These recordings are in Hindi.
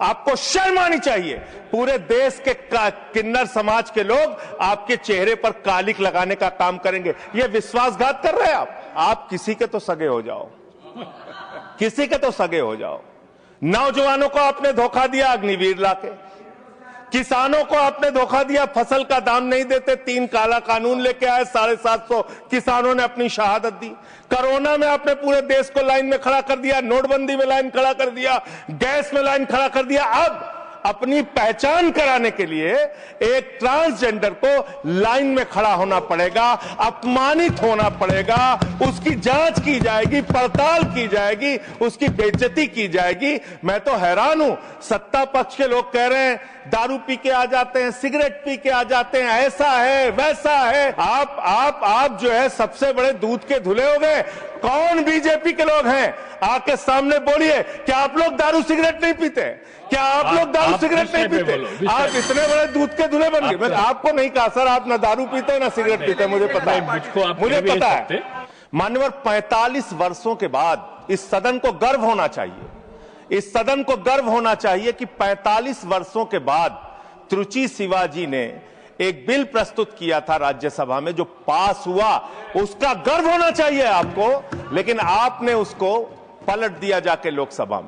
आपको शर्म आनी चाहिए। पूरे देश के किन्नर समाज के लोग आपके चेहरे पर कालिक लगाने का काम करेंगे। ये विश्वासघात कर रहे हैं आप किसी के तो सगे हो जाओ, किसी के तो सगे हो जाओ। नौजवानों को आपने धोखा दिया अग्निवीर लाके, किसानों को आपने धोखा दिया, फसल का दाम नहीं देते, 3 काला कानून लेके आए, 750 किसानों ने अपनी शहादत दी। कोरोना में आपने पूरे देश को लाइन में खड़ा कर दिया, नोटबंदी में लाइन खड़ा कर दिया, गैस में लाइन खड़ा कर दिया। अब अपनी पहचान कराने के लिए एक ट्रांसजेंडर को लाइन में खड़ा होना पड़ेगा, अपमानित होना पड़ेगा, उसकी जांच की जाएगी, पड़ताल की जाएगी, उसकी बेइज्जती की जाएगी। मैं तो हैरान हूं, सत्ता पक्ष के लोग कह रहे हैं दारू पी के आ जाते हैं, सिगरेट पी के आ जाते हैं, ऐसा है वैसा है। आप जो है सबसे बड़े दूध के धुले हो गए। कौन बीजेपी के लोग हैं आके सामने बोलिए, क्या आप लोग दारू सिगरेट नहीं पीते? क्या आप लोग दारू सिगरेट नहीं पीते? आप इतने बड़े दूध के धुले बन गए। मैं आपको नहीं कहा सर, आप ना दारू पीते ना सिगरेट पीते, मुझे पता है, मुझे पता है। मान्यवर, 45 वर्षों के बाद इस सदन को गर्व होना चाहिए, इस सदन को गर्व होना चाहिए कि 45 वर्षों के बाद त्रुचि शिवाजी ने एक बिल प्रस्तुत किया था राज्यसभा में जो पास हुआ, उसका गर्व होना चाहिए आपको। लेकिन आपने उसको पलट दिया जाके लोकसभा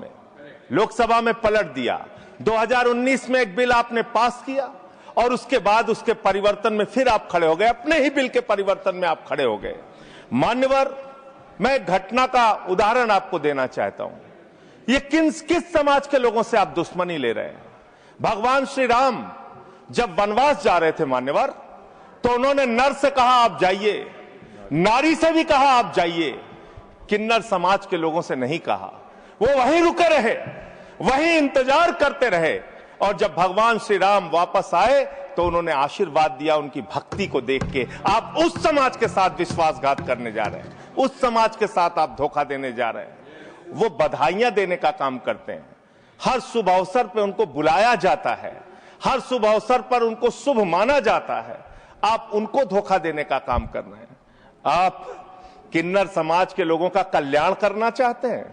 में पलट दिया। 2019 में एक बिल आपने पास किया और उसके बाद उसके परिवर्तन में फिर आप खड़े हो गए, अपने ही बिल के परिवर्तन में आप खड़े हो गए। मान्यवर, मैं एक घटना का उदाहरण आपको देना चाहता हूं। ये किस समाज के लोगों से आप दुश्मनी ले रहे हैं? भगवान श्री राम जब वनवास जा रहे थे मान्यवर, तो उन्होंने नर से कहा आप जाइए, नारी से भी कहा आप जाइए, किन्नर समाज के लोगों से नहीं कहा। वो वहीं रुके रहे, वहीं इंतजार करते रहे, और जब भगवान श्री राम वापस आए तो उन्होंने आशीर्वाद दिया उनकी भक्ति को देख के। आप उस समाज के साथ विश्वासघात करने जा रहे हैं, उस समाज के साथ आप धोखा देने जा रहे हैं। वो बधाइयां देने का काम करते हैं, हर शुभ अवसर पर उनको बुलाया जाता है, हर शुभ अवसर पर उनको शुभ माना जाता है। आप उनको धोखा देने का काम कर रहे हैं। आप किन्नर समाज के लोगों का कल्याण करना चाहते हैं?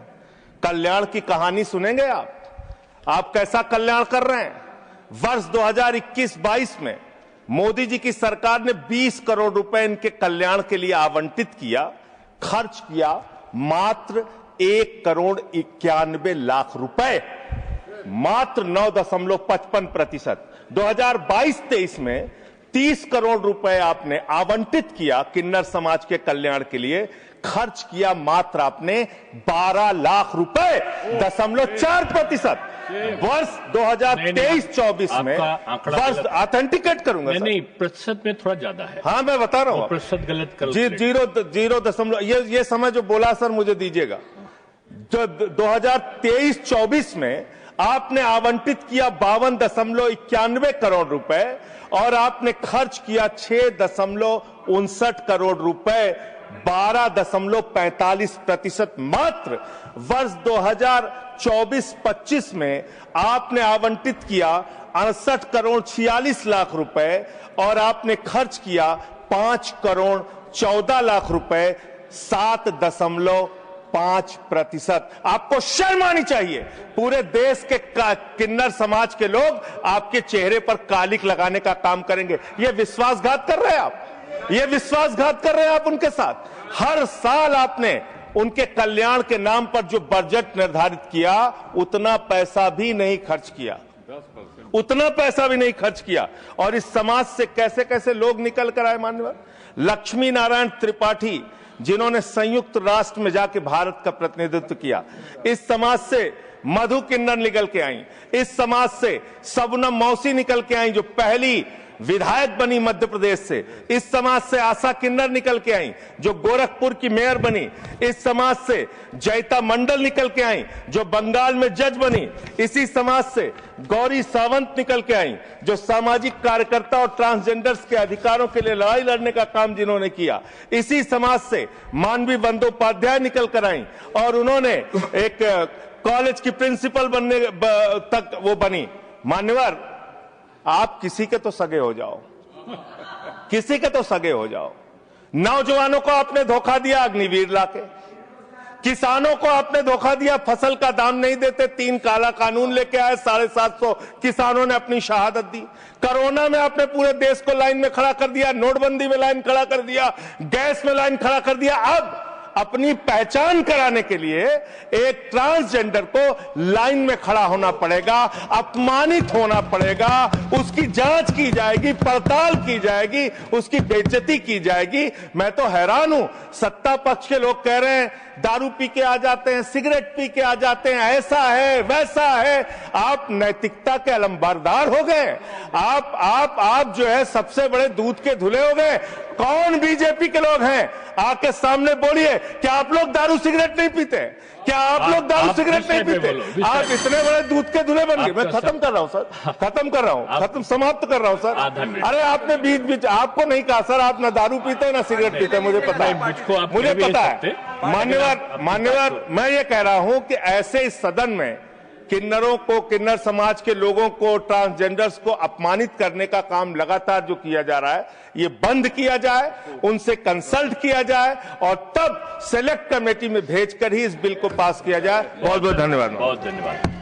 कल्याण की कहानी सुनेंगे आप कैसा कल्याण कर रहे हैं? वर्ष 2021-22 में मोदी जी की सरकार ने 20 करोड़ रुपए इनके कल्याण के लिए आवंटित किया, खर्च किया मात्र 1,91,00,000 रुपए, मात्र 9.55%। 2022-23 में 30 करोड़ रुपए आपने आवंटित किया किन्नर समाज के कल्याण के लिए, खर्च किया मात्र आपने 12 लाख रुपए, 0.4%। वर्ष 2023-24 में वर्ष ऑथेंटिकेट करूंगा नहीं, प्रतिशत में थोड़ा ज्यादा है। हाँ, मैं बता रहा हूं, प्रतिशत गलत कर 0.0 ये समय जो बोला सर मुझे दीजिएगा। जो 2023-24 में आपने आवंटित किया 52.91 करोड़ रुपए और आपने खर्च किया 6.59 करोड़ रुपए, 12.45% मात्र। वर्ष 2024-25 में आपने आवंटित किया 68 करोड़ 46 लाख रुपए और आपने खर्च किया 5 करोड़ 14 लाख रुपए, 7.5%। आपको शर्म आनी चाहिए। पूरे देश के किन्नर समाज के लोग आपके चेहरे पर कालिक लगाने का काम करेंगे। ये विश्वासघात कर रहे हैं आप, ये विश्वासघात कर रहे हैं आप उनके साथ। हर साल आपने उनके कल्याण के नाम पर जो बजट निर्धारित किया, उतना पैसा भी नहीं खर्च किया, उतना पैसा भी नहीं खर्च किया। और इस समाज से कैसे कैसे लोग निकल कर आए मान्यवर। लक्ष्मी नारायण त्रिपाठी, जिन्होंने संयुक्त राष्ट्र में जाके भारत का प्रतिनिधित्व किया, इस समाज से मधु किन्नर निकल के आई, इस समाज से सबनम मौसी निकल के आई जो पहली विधायक बनी मध्य प्रदेश से, इस समाज से आशा किन्नर निकल के आई जो गोरखपुर की मेयर बनी, इस समाज से जयता मंडल निकल के आई जो बंगाल में जज बनी, इसी समाज से गौरी सावंत निकल के आई जो सामाजिक कार्यकर्ता और ट्रांसजेंडर्स के अधिकारों के लिए लड़ाई लड़ने का काम जिन्होंने किया, इसी समाज से मानवी बंदोपाध्याय निकल कर आई और उन्होंने एक कॉलेज की प्रिंसिपल बनने तक वो बनी। मान्यवर, आप किसी के तो सगे हो जाओ, किसी के तो सगे हो जाओ। नौजवानों को आपने धोखा दिया अग्निवीर लाके, किसानों को आपने धोखा दिया, फसल का दाम नहीं देते, 3 काला कानून लेके आए, 750 किसानों ने अपनी शहादत दी। कोरोना में आपने पूरे देश को लाइन में खड़ा कर दिया, नोटबंदी में लाइन खड़ा कर दिया, गैस में लाइन खड़ा कर दिया। अब अपनी पहचान कराने के लिए एक ट्रांसजेंडर को लाइन में खड़ा होना पड़ेगा, अपमानित होना पड़ेगा, उसकी जांच की जाएगी, पड़ताल की जाएगी, उसकी बेइज्जती की जाएगी। मैं तो हैरान हूं, सत्ता पक्ष के लोग कह रहे हैं दारू पी के आ जाते हैं, सिगरेट पी के आ जाते हैं, ऐसा है वैसा है। आप नैतिकता के अलंबरदार हो गए। आप जो है सबसे बड़े दूध के धुले हो गए। कौन बीजेपी के लोग हैं, आके सामने बोलिए, क्या आप लोग दारू सिगरेट नहीं पीते? क्या आप लोग दारू सिगरेट नहीं पीते? आप इतने बड़े दूध के धुले बन गए। मैं खत्म कर रहा हूं सर, समाप्त कर रहा हूं सर। अरे आपने बीच आपको नहीं कहा सर, आप ना दारू पीते ना सिगरेट पीते, मुझे पता है, मुझे पता है। मान्यवर, मैं ये कह रहा हूं कि ऐसे इस सदन में किन्नरों को, किन्नर समाज के लोगों को, ट्रांसजेंडर्स को अपमानित करने का काम लगातार जो किया जा रहा है, ये बंद किया जाए, उनसे कंसल्ट किया जाए और तब सेलेक्ट कमेटी में भेजकर ही इस बिल को पास किया जाए। बहुत बहुत धन्यवाद। बहुत धन्यवाद।